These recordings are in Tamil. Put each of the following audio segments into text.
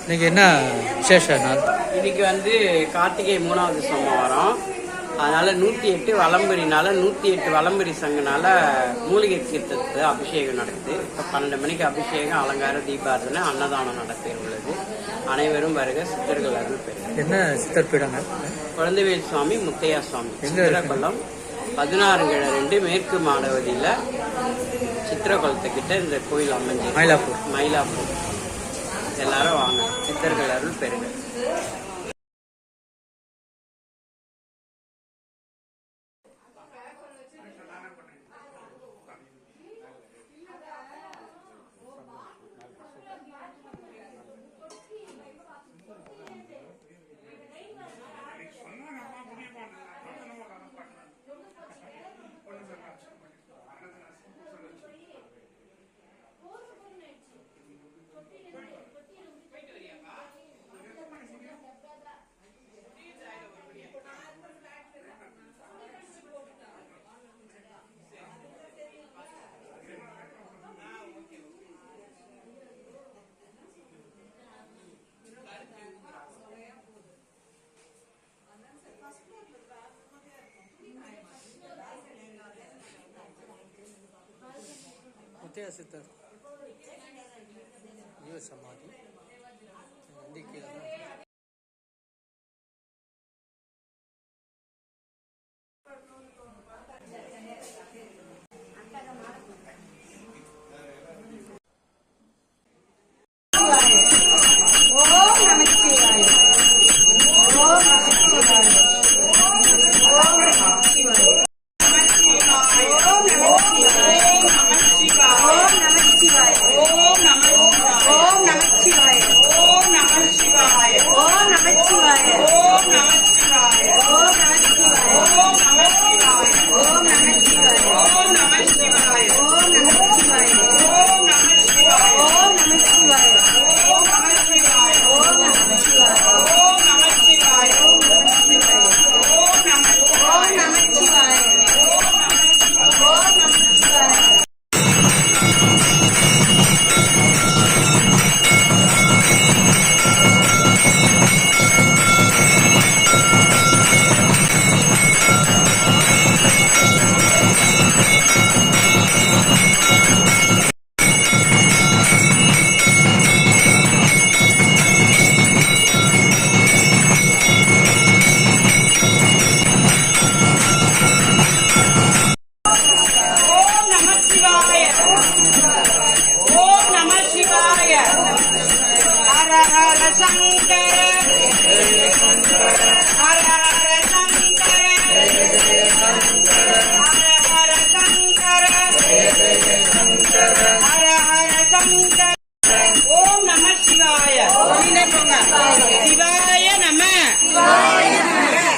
இன்னைக்கு என்ன விசேஷ நாள்? இன்னைக்கு வந்து கார்த்திகை 3வது சோமவாரம். அதனால 108 வலம்பரினால 108 வலம்பரி சங்கனால மூலிகை தீர்த்தத்து அபிஷேகம் நடக்குது. இப்போ 12 மணிக்கு அபிஷேகம், அலங்கார, தீபாரதனை, அன்னதானம் நடத்த உள்ளது. அனைவரும் வருக. சித்தர்கள் அருள் பெறுக. என்ன சித்தர் பீடங்க? குழந்தைவேல் சுவாமி, முத்தையா சுவாமி, சித்திரகுளம் 16 கிழ 2 மேற்கு மாடவதியில சித்திரகுளத்துக்கிட்ட இந்த கோயில் அமைஞ்சு மயிலாப்பூர். எல்லாரும் வாங்க. சித்தர்கள் அருள் பெறுக. முத்தையா சித்தர் ஜீவ சமாதி நந்திக்கு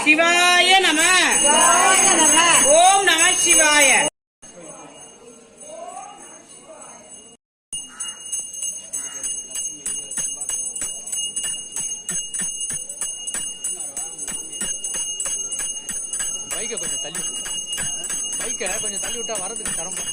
சிவாய நம. ஓம் நம சிவாய. பைக்கை கொஞ்சம் தள்ளி விட்டா வரதுக்கு சிரமம்.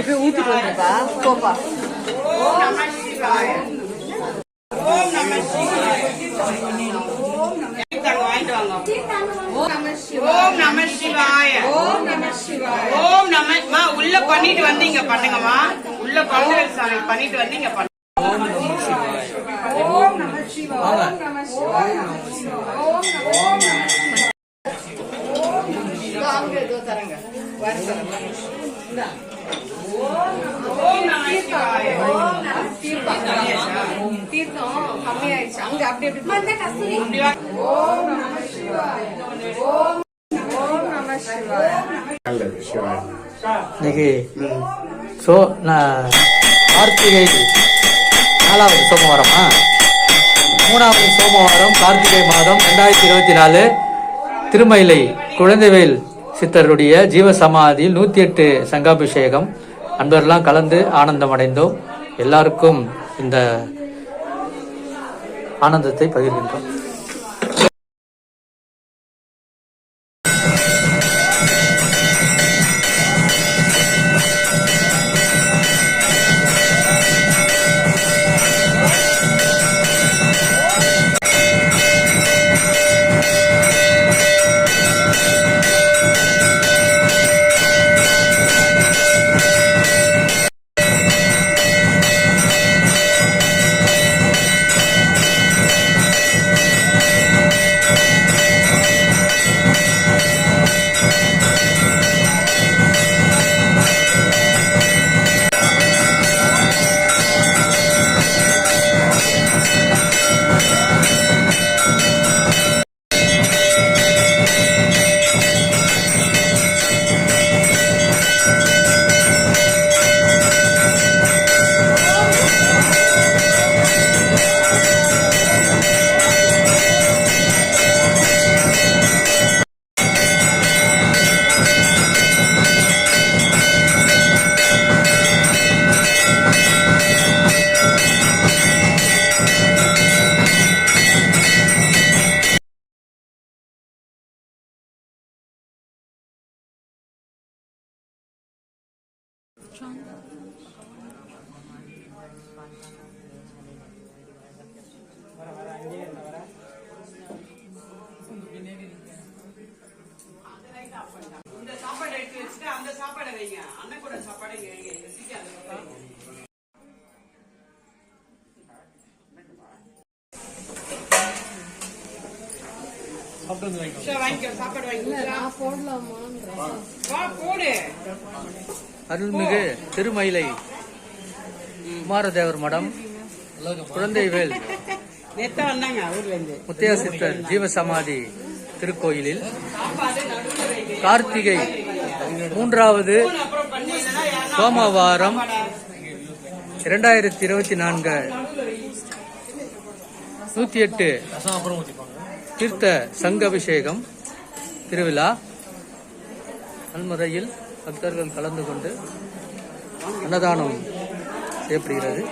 இப்ப ஊத்திட்டு வந்துப்பா போப்பா. ஓம் நம சிவாய. ஓம் நம சிவாய. ஓம் நம சிவாய. ஓம் நம சிவாய. ஓம் நம உள்ள பண்ணிட்டு வந்து இங்க பண்ணுங்கம்மா. உள்ள குழந்தைகள் சாமி பண்ணிட்டு வந்து இங்க பண்ணுங்க. ஓம் நம சிவாய. ஓம் நம சிவாய. ஓம் நம சிவாய. ஓம் நம தரங்க. தீர்த்தம் கம்மியாயிடுச்சு அங்க அப்படி இன்னைக்கு கார்த்திகை 4வது சோமவாரமா 3வது சோமவாரம் கார்த்திகை மாதம் 2024 திருமயிலை குழந்தைவேல் சித்தருடைய ஜீவசமாதியில் 108 சங்காபிஷேகம். அன்பரெல்லாம் கலந்து ஆனந்தம் அடைந்தோம். எல்லாருக்கும் இந்த ஆனந்தத்தை பகிர்கின்றோம். இந்த சாப்பாடு எடுத்து வச்சுட்டு அந்த சாப்பாடை வைங்க. அண்ணன் கூட சாப்பாடு இங்க வைங்க. அருள்மிகு திருமயிலை குமாரதேவர் மடம் குழந்தைவேல் முத்தையா சித்தர் ஜீவசமாதி திருக்கோயிலில் கார்த்திகை 3வது சோமவாரம் 2024 108 தீர்த்த சங்க அபிஷேகம் திருவிழா நல்முறையில் பக்தர்கள் கலந்து கொண்டு அன்னதானம் செய்யப்படுகிறது.